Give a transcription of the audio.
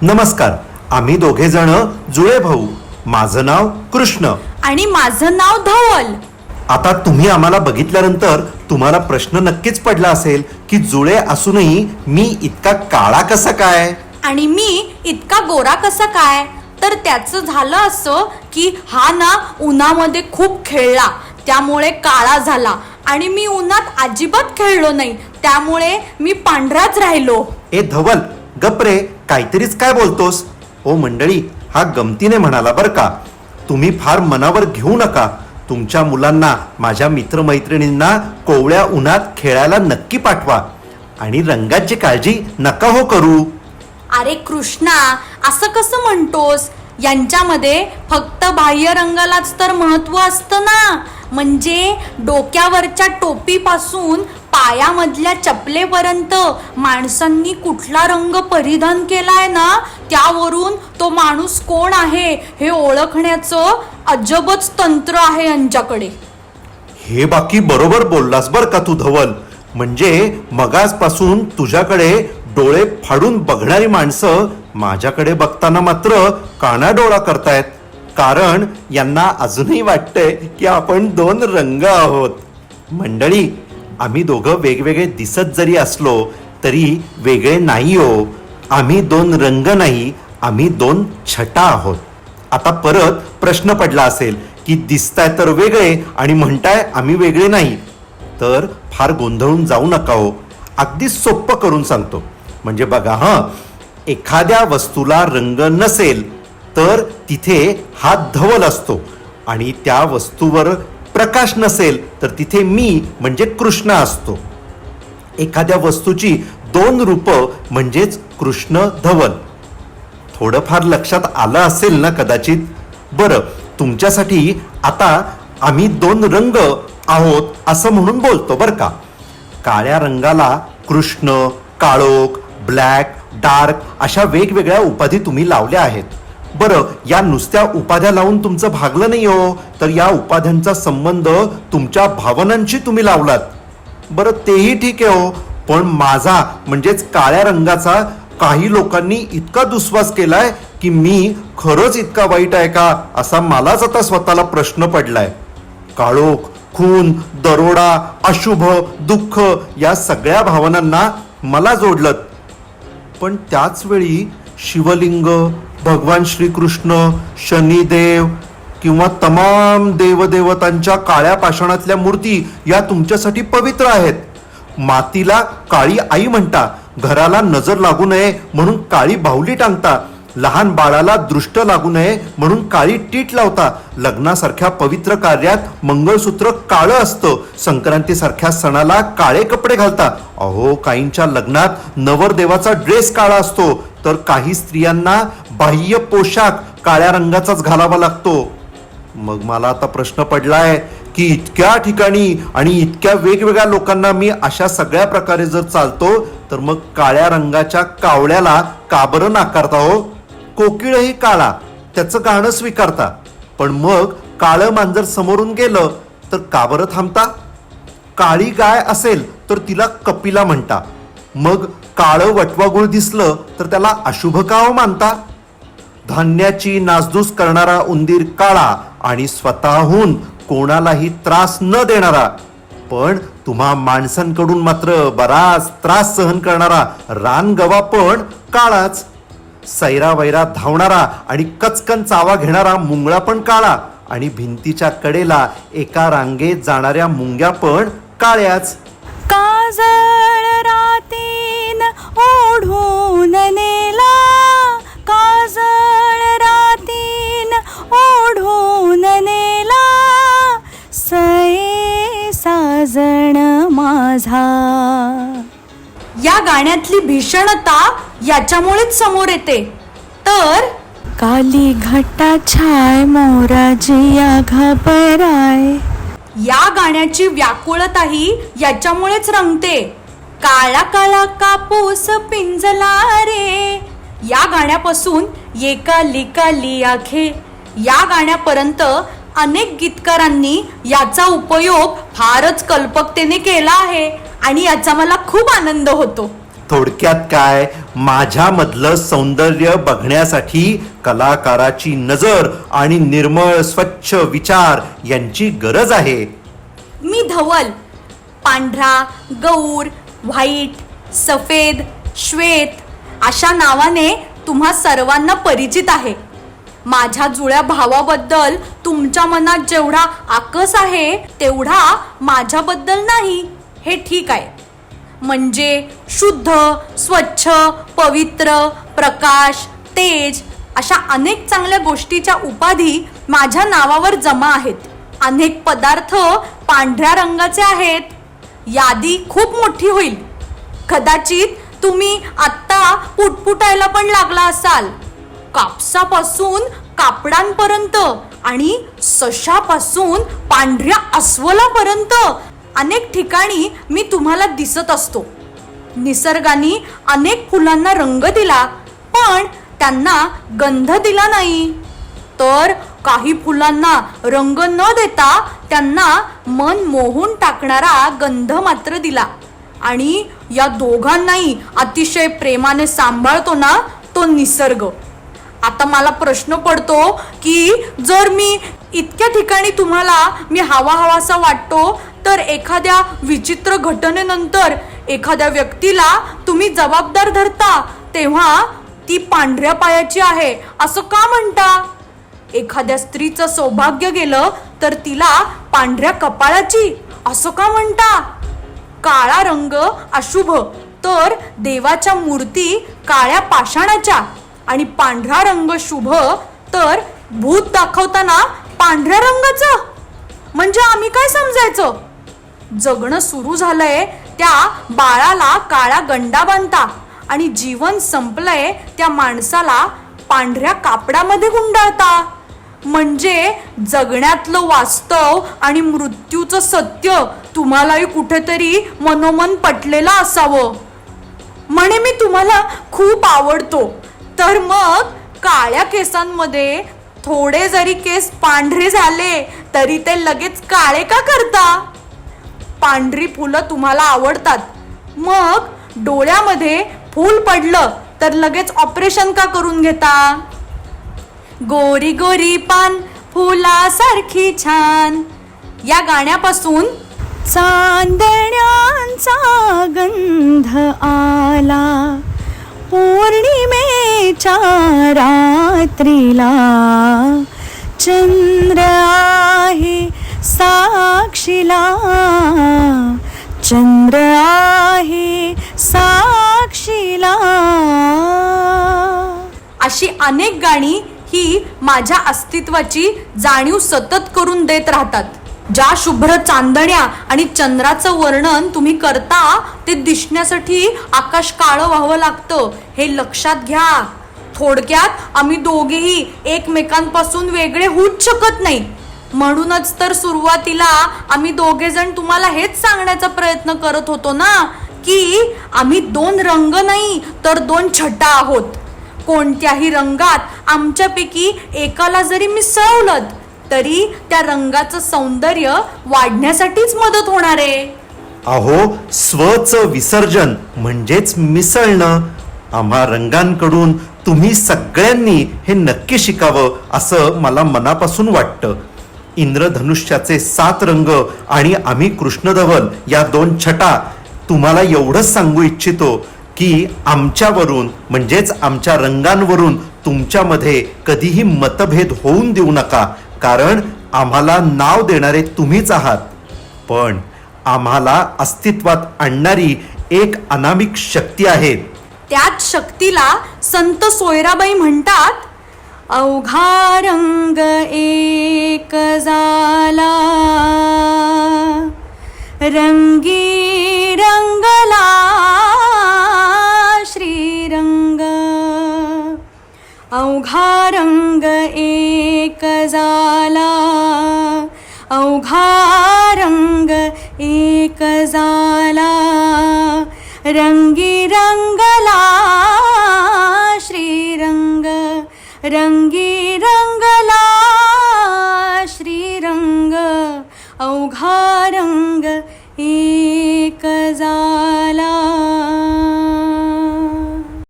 नमस्कार. आम्ही दोघे जण जुळे भाऊ. माझं नाव कृष्ण आणि माझं नाव धवल. आता तुम्ही आम्हाला बघितल्यानंतर तुम्हाला प्रश्न नक्कीच पडला असेल की जुळे असूनही मी इतका काळा कसा काय आणि मी इतका गोरा कसा काय. तर त्याचं झालं असं की हा ना उन्हामध्ये खूप खेळला, त्यामुळे काळा झाला. आणि मी उन्हात अजिबात खेळलो नाही, त्यामुळे मी पांढराच राहिलो. ए धवल, गप रे, काहीतरीच काय बोलतोस. ओ मंडळी, हा गमतीने म्हणाला बर का. तुम्ही फार मनावर घेऊ नका. तुमच्या मुलांना, माझ्या मित्रमैत्रिणींना कोवळ्या उन्हात खेळायला नक्की पाठवा आणि रंगाची काळजी नका हो करू. अरे कृष्णा, असं कसं म्हणतोस. यांच्यामध्ये फक्त बाह्य रंगालाच तर महत्व असतं ना. म्हणजे डोक्यावरच्या टोपीपासून पायामधल्या चपलेपर्यंत माणसांनी कुठला रंग परिधान केलाय ना, त्यावरून तो माणूस कोण आहे हे ओळखण्याचं अजबच तंत्र आहे यांच्याकडे. हे बाकी बरोबर बोललास बर का तू धवल. म्हणजे मगाचपासून तुझ्याकडे डोळे फाडून बघणारी माणसं माझ्याकडे बघताना मात्र कानाडोळा करतायत. कारण यांना अजूनही वाटतंय की आपण दोन रंग आहोत. मंडळी, आम्ही दोघं वेगवेगळे दिसत जरी असलो तरी वेगळे नाही हो. आम्ही दोन रंग नाही, आम्ही दोन छटा आहोत. आता परत प्रश्न पडला असेल की दिसताय तर वेगळे आणि म्हणताय आम्ही वेगळे नाही. तर फार गोंधळून जाऊ नका हो. अगदी सोपं करून सांगतो. म्हणजे बघा, एखाद्या वस्तूला रंग नसेल तर तिथे हा धवल असतो आणि त्या वस्तूवर प्रकाश नसेल तर तिथे मी म्हणजे कृष्ण असतो. एखाद्या वस्तूची दोन रूपं म्हणजेच कृष्ण धवल. थोडंफार लक्षात आलं असेल ना कदाचित. बरं, तुमच्यासाठी आता आम्ही दोन रंग आहोत असं म्हणून बोलतो बरं का. काळ्या रंगाला कृष्ण, काळोख, ब्लॅक, डार्क अशा वेगवेगळ्या उपाधी तुम्ही लावल्या आहेत. बरं, या नुसत्या उपाध्या लावून तुमचं भागलं नाही हो, तर या उपाध्यांचा संबंध तुमच्या भावनांशी तुम्ही लावलात. बरं, तेही ठीक आहे हो. पण माझा म्हणजेच काळ्या रंगाचा काही लोकांनी इतका दुस्वास केलाय की मी खरंच इतका वाईट आहे का असा मलाच आता स्वतःला प्रश्न पडलाय. काळोख, खून, दरोडा, अशुभ, दुःख या सगळ्या भावनांना मला जोडलं. पण त्याच वेळी शिवलिंग, भगवान श्रीकृष्ण, शनिदेव किंवा तमाम देवदेवतांच्या काळ्या पाषाणातल्या मूर्ती या तुमच्यासाठी पवित्र आहेत. मातीला काळी आई म्हणता, घराला नजर लागू नये म्हणून काळी बाहुली टांगता, लहान बाळाला दृष्ट लागू नये म्हणून काळी टीट लावता, लग्नासारख्या पवित्र कार्यात मंगळसूत्र काळं असतं, संक्रांतीसारख्या सणाला काळे कपडे घालता. अहो, काहींच्या लग्नात नवरदेवाचा ड्रेस काळा असतो, तर काही स्त्रियांना बाह्य पोशाख काळ्या रंगाचाच घालावा लागतो. मग मला आता प्रश्न पडलाय की इतक्या ठिकाणी आणि इतक्या वेगवेगळ्या लोकांना मी अशा सगळ्या प्रकारे जर चालतो तर मग काळ्या रंगाच्या कावळ्याला का बरं नाकारता हो. कोकिळही काळा, त्याचं गाणं स्वीकारता. पण मग काळं मांजर समोरून गेलं तर का बरं थांबता. काळी गाय असेल तर तिला कपिला म्हणता. मग काळं वटवागुळ दिसलं तर त्याला अशुभ का हो मानता. धान्याची नासधूस करणारा उंदीर काळा आणि स्वतःहून कोणालाही त्रास न देणारा, पण तुम्हा माणसांकडून मात्र बराच त्रास सहन करणारा रानगवा पण काळाच. सैरावैरा धावणारा आणि कचकन चावा घेणारा मुंगळा पण काळा आणि भिंतीच्या कडेला एका रांगेत जाणाऱ्या मुंग्या पण काळ्याच. काजळ रातीन ओढून नेला, काजळ रातीन ओढून नेला, सये साजण माझा. या गाण्यातली भीषणता याच्यामुळेच समोर येते. तर काली घटा छाय मोराजिया घाबराय, या गाण्याची व्याकुळताही याच्यामुळेच रंगते. काळा काळा कापूस पिंजला रे, या गाण्यापासून ये काली काली आखे या गाण्यापर्यंत अनेक गीतकारांनी याचा उपयोग फारच कल्पकतेने केला आहे आणि याचा मला खूप आनंद होतो. थोडक्यात काय, माझ्यामधलं सौंदर्य बघण्यासाठी कलाकाराची नजर आणि निर्मळ स्वच्छ विचार यांची गरज आहे. मी धवल, पांढरा, गौर, व्हाईट, सफेद, श्वेत अशा नावाने तुम्हा सर्वांना परिचित आहे. माझ्या जुळ्या भावाबद्दल तुमच्या मनात जेवढा आकस आहे तेवढा माझ्याबद्दल नाही, हे ठीक आहे. म्हणजे शुद्ध, स्वच्छ, पवित्र, प्रकाश, तेज अशा अनेक चांगल्या गोष्टीच्या उपाधी माझ्या नावावर जमा आहेत. अनेक पदार्थ पांढऱ्या रंगाचे आहेत. यादी खूप मोठी होईल. कदाचित तुम्ही आत्ता पुटपुटायला पण लागला असाल. कापसापासून कापडांपर्यंत आणि सशापासून पांढऱ्या अस्वलापर्यंत अनेक ठिकाणी मी तुम्हाला दिसत असतो. निसर्गाने अनेक फुलांना रंग दिला, पण त्यांना गंध दिला नाही. तर काही फुलांना रंग न देता त्यांना मन मोहून टाकणारा गंध मात्र दिला. आणि या दोघांनाही अतिशय प्रेमाने सांभाळतो ना तो निसर्ग. आता मला प्रश्न पडतो की जर मी इतक्या ठिकाणी तुम्हाला मी हवाहवासा वाटतो, तर एखाद्या विचित्र घटनेनंतर एखाद्या व्यक्तीला तुम्ही जबाबदार धरता तेव्हा ती पांढऱ्या पायाची आहे असं का म्हणता? एखाद्या स्त्रीचं सौभाग्य गेलं तर तिला पांढऱ्या कपाळाची असं का म्हणता? काळा रंग अशुभ तर देवाच्या मूर्ती काळ्या पाषाणाच्या, आणि पांढरा रंग शुभ तर भूत दाखवताना पांढऱ्या रंगाचं. म्हणजे आम्ही काय समजायचं? जगणं सुरू झालंय त्या बाळाला काळा गंडा बांधता आणि जीवन संपलंय त्या माणसाला पांढऱ्या कापडामध्ये गुंडाळता. म्हणजे जगण्यातलं वास्तव आणि मृत्यूचं सत्य तुम्हालाही कुठेतरी मनोमन पटलेलं असावं. म्हणे मी तुम्हाला खूप आवडतो, तर मग काळ्या केसांमध्ये थोडे जरी केस पांढरे झाले तरी ते लगेच काळे का करता? पांढरी फुलं तुम्हाला आवडतात, मग डोळ्यामध्ये फूल पडलं तर लगेच ऑपरेशन का करून घेता? गोरी गोरी पान फुलासारखी छान या गाण्यापासून चांदण्यांचा गंध आला पौर्णिमेच्या रात्रीला, चंद्र आहे साक्षीला, चंद्र आहे साक्षीला. अशी अनेक गाणी ही माझ्या अस्तित्वाची जाणीव सतत करून देत राहतात. ज्या शुभ्र चांदण्या आणि चंद्राचं वर्णन तुम्ही करता ते दिसण्यासाठी आकाश काळं व्हावं लागतं, हे लक्षात घ्या. थोडक्यात आम्ही दोघेही एकमेकांपासून वेगळे होऊच शकत नाही. म्हणूनच तर सुरुवातीला आम्ही दोघे जण तुम्हाला हेच सांगण्याचा प्रयत्न करत होतो ना की आम्ही दोन रंग नाही तर दोन छटा आहोत. कोणत्याही रंगात आमच्यापैकी एकाला जरी मिसळलं तरी त्या रंगाचं सौंदर्य वाढण्यासाठीच मदत होणार आहे. अहो, स्वचं विसर्जन म्हणजेच मिसळणं. आम्हा रंगांकडून तुम्ही सगळ्यांनी हे नक्की शिकावं असं मला मनापासून वाटतं. इंद्रधनुष्याचे 7 रंग आणि आम्ही कृष्णधवल या 2 छटा. तुम्हाला एवढंच सांगू इच्छितो की आमच्यावरून म्हणजेच आमच्या रंगांवरून तुमच्यामध्ये कधीही मतभेद होऊन देऊ नका. कारण आम्हाला नाव देणारे तुम्हीच आहात, पण आम्हाला अस्तित्वात आणणारी एक अनामिक शक्ती आहे. त्याच शक्तीला संत सोयराबाई म्हणतात, अवघा रंग एक झाला रंगी रंगला श्रीरंग. अवघा रंग एक झाला, अवघा रंग एक झाला रंगी रंगला श्रीरंग. रंग